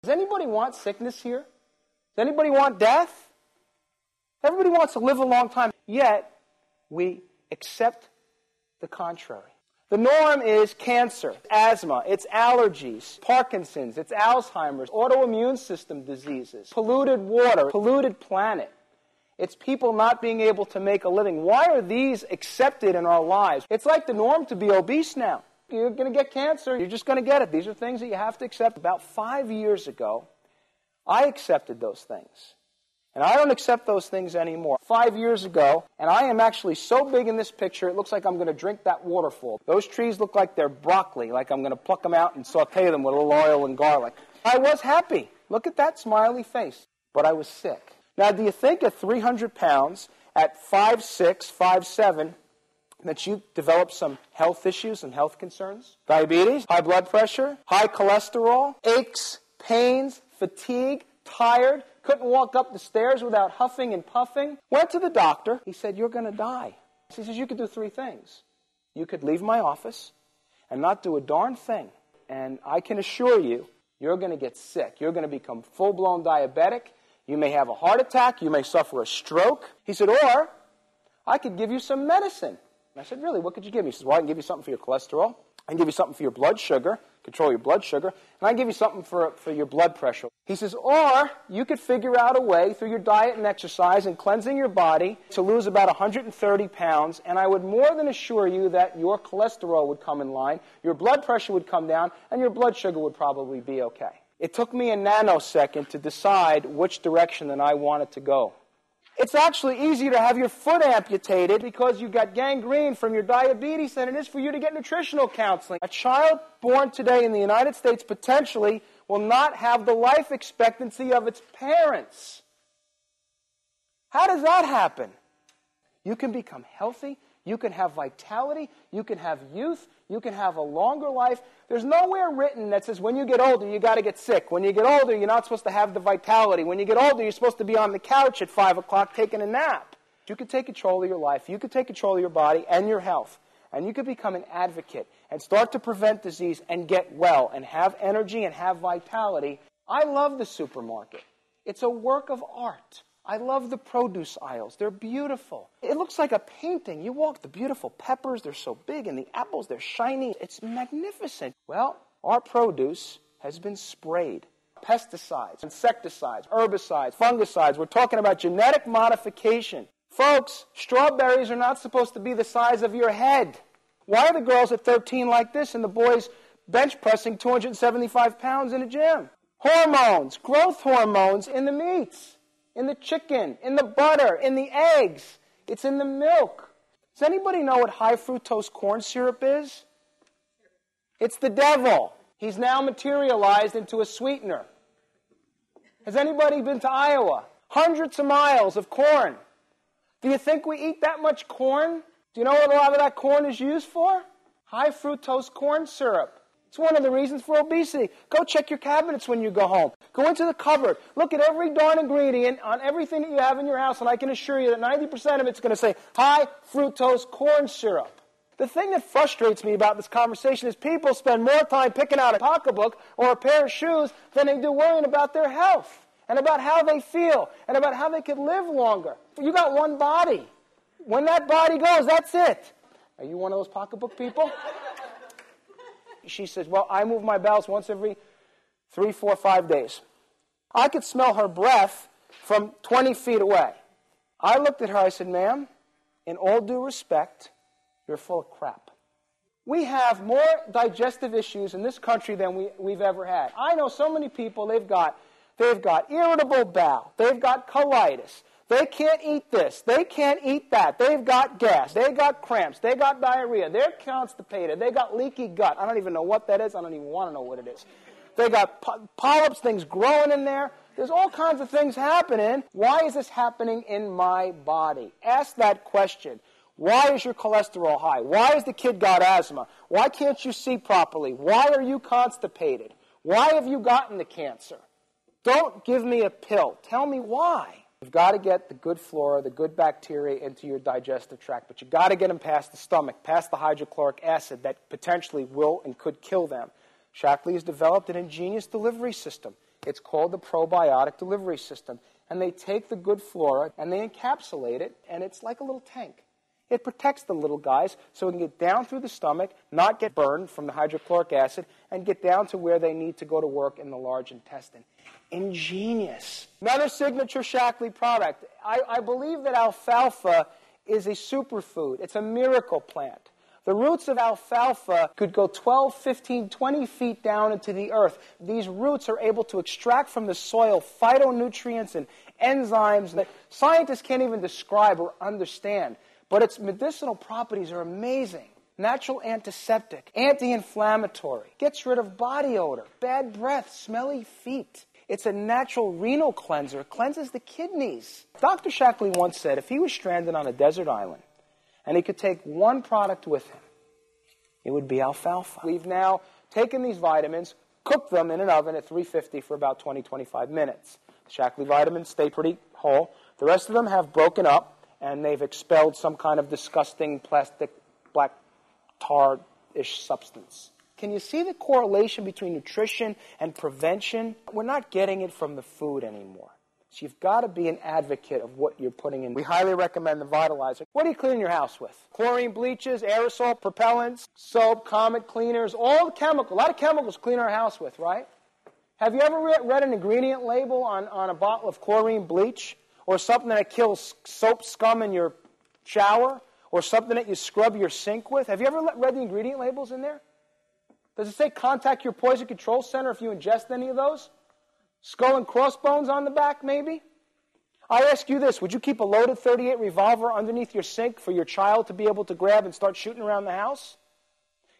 Does anybody want sickness here? Does anybody want death? Everybody wants to live a long time. Yet, we accept the contrary. The norm is cancer, asthma, it's allergies, Parkinson's, it's Alzheimer's, autoimmune system diseases, polluted water, polluted planet. It's people not being able to make a living. Why are these accepted in our lives? It's like the norm to be obese now. You're going to get cancer. You're just going to get it. These are things that you have to accept. About 5 years ago, I accepted those things. And I don't accept those things anymore. 5 years ago, and I am actually so big in this picture, it looks like I'm going to drink that waterfall. Those trees look like they're broccoli, like I'm going to pluck them out and saute them with a little oil and garlic. I was happy. Look at that smiley face. But I was sick. Now, do you think at 300 pounds, at 5'6", 5'7", that you develop some health issues and health concerns? Diabetes, high blood pressure, high cholesterol, aches, pains, fatigue, tired, couldn't walk up the stairs without huffing and puffing. Went to the doctor. He said, you're going to die. He says, you could do 3 things. You could leave my office and not do a darn thing. And I can assure you, you're going to get sick. You're going to become full-blown diabetic. You may have a heart attack. You may suffer a stroke. He said, or I could give you some medicine. And I said, really, what could you give me? He says, well, I can give you something for your cholesterol. I can give you something for your blood sugar, control your blood sugar, and I can give you something for your blood pressure. He says, or you could figure out a way through your diet and exercise and cleansing your body to lose about 130 pounds, and I would more than assure you that your cholesterol would come in line, your blood pressure would come down, and your blood sugar would probably be okay. It took me a nanosecond to decide which direction that I wanted to go. It's actually easier to have your foot amputated because you got gangrene from your diabetes than it is for you to get nutritional counseling. A child born today in the United States potentially will not have the life expectancy of its parents. How does that happen? You can become healthy, you can have vitality, you can have youth, you can have a longer life. There's nowhere written that says when you get older, you got to get sick. When you get older, you're not supposed to have the vitality. When you get older, you're supposed to be on the couch at 5 o'clock taking a nap. You could take control of your life. You could take control of your body and your health. And you could become an advocate and start to prevent disease and get well and have energy and have vitality. I love the supermarket. It's a work of art. I love the produce aisles. They're beautiful. It looks like a painting. You walk the beautiful peppers. They're so big. And the apples, they're shiny. It's magnificent. Well, our produce has been sprayed. Pesticides, insecticides, herbicides, fungicides. We're talking about genetic modification. Folks, strawberries are not supposed to be the size of your head. Why are the girls at 13 like this and the boys bench pressing 275 pounds in a gym? Hormones, growth hormones in the meats. In the chicken, in the butter, in the eggs. It's in the milk. Does anybody know what high fructose corn syrup is? It's the devil. He's now materialized into a sweetener. Has anybody been to Iowa? Hundreds of miles of corn. Do you think we eat that much corn? Do you know what a lot of that corn is used for? High fructose corn syrup. It's one of the reasons for obesity. Go check your cabinets when you go home. Go into the cupboard. Look at every darn ingredient on everything that you have in your house, and I can assure you that 90% of it's going to say high fructose corn syrup. The thing that frustrates me about this conversation is people spend more time picking out a pocketbook or a pair of shoes than they do worrying about their health and about how they feel and about how they could live longer. You got one body. When that body goes, that's it. Are you one of those pocketbook people? She says, well, I move my bowels once every 3, 4, 5 days. I could smell her breath from 20 feet away. I looked at her, I said, ma'am, in all due respect, you're full of crap. We have more digestive issues in this country than we've ever had. I know so many people, they've got irritable bowel, they've got colitis, they can't eat this, they can't eat that, they've got gas, they've got cramps, they got diarrhea, they're constipated, they got leaky gut. I don't even know what that is, I don't even want to know what it is. They got polyps, things growing in there. There's all kinds of things happening. Why is this happening in my body? Ask that question. Why is your cholesterol high? Why has the kid got asthma? Why can't you see properly? Why are you constipated? Why have you gotten the cancer? Don't give me a pill. Tell me why. You've got to get the good flora, the good bacteria into your digestive tract, but you've got to get them past the stomach, past the hydrochloric acid that potentially will and could kill them. Shaklee has developed an ingenious delivery system. It's called the probiotic delivery system. And they take the good flora and they encapsulate it, and it's like a little tank. It protects the little guys so it can get down through the stomach, not get burned from the hydrochloric acid, and get down to where they need to go to work in the large intestine. Ingenious. Another signature Shaklee product. I believe that alfalfa is a superfood. It's a miracle plant. The roots of alfalfa could go 12, 15, 20 feet down into the earth. These roots are able to extract from the soil phytonutrients and enzymes that scientists can't even describe or understand. But its medicinal properties are amazing. Natural antiseptic, anti-inflammatory, gets rid of body odor, bad breath, smelly feet. It's a natural renal cleanser, cleanses the kidneys. Dr. Shaklee once said if he was stranded on a desert island and he could take one product with him, it would be alfalfa. We've now taken these vitamins, cooked them in an oven at 350 for about 20, 25 minutes. The Shaklee vitamins stay pretty whole. The rest of them have broken up, and they've expelled some kind of disgusting plastic black tar-ish substance. Can you see the correlation between nutrition and prevention? We're not getting it from the food anymore. So you've got to be an advocate of what you're putting in. We highly recommend the Vitalizer. What do you clean your house with? Chlorine bleaches, aerosol propellants, soap, Comet cleaners, all the chemicals. A lot of chemicals clean our house with, right? Have you ever read an ingredient label on a bottle of chlorine bleach? Or something that kills soap scum in your shower? Or something that you scrub your sink with? Have you ever read the ingredient labels in there? Does it say contact your poison control center if you ingest any of those? Skull and crossbones on the back, maybe? I ask you this, would you keep a loaded .38 revolver underneath your sink for your child to be able to grab and start shooting around the house?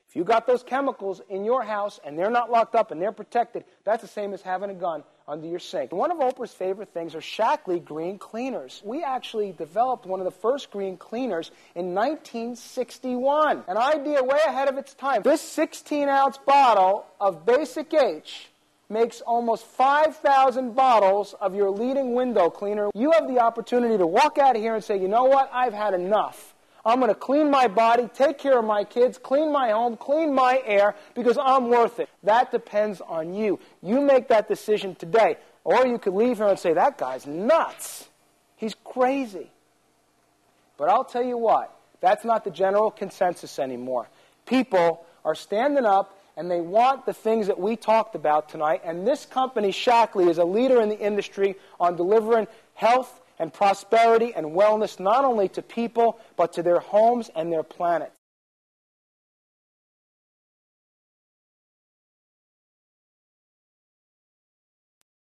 If you got those chemicals in your house and they're not locked up and they're protected, that's the same as having a gun under your sink. One of Oprah's favorite things are Shaklee green cleaners. We actually developed one of the first green cleaners in 1961. An idea way ahead of its time. This 16-ounce bottle of Basic H makes almost 5,000 bottles of your leading window cleaner. You have the opportunity to walk out of here and say, you know what, I've had enough. I'm going to clean my body, take care of my kids, clean my home, clean my air, because I'm worth it. That depends on you. You make that decision today. Or you could leave here and say, that guy's nuts. He's crazy. But I'll tell you what, that's not the general consensus anymore. People are standing up and they want the things that we talked about tonight. And this company, Shaklee, is a leader in the industry on delivering health and prosperity and wellness not only to people, but to their homes and their planet.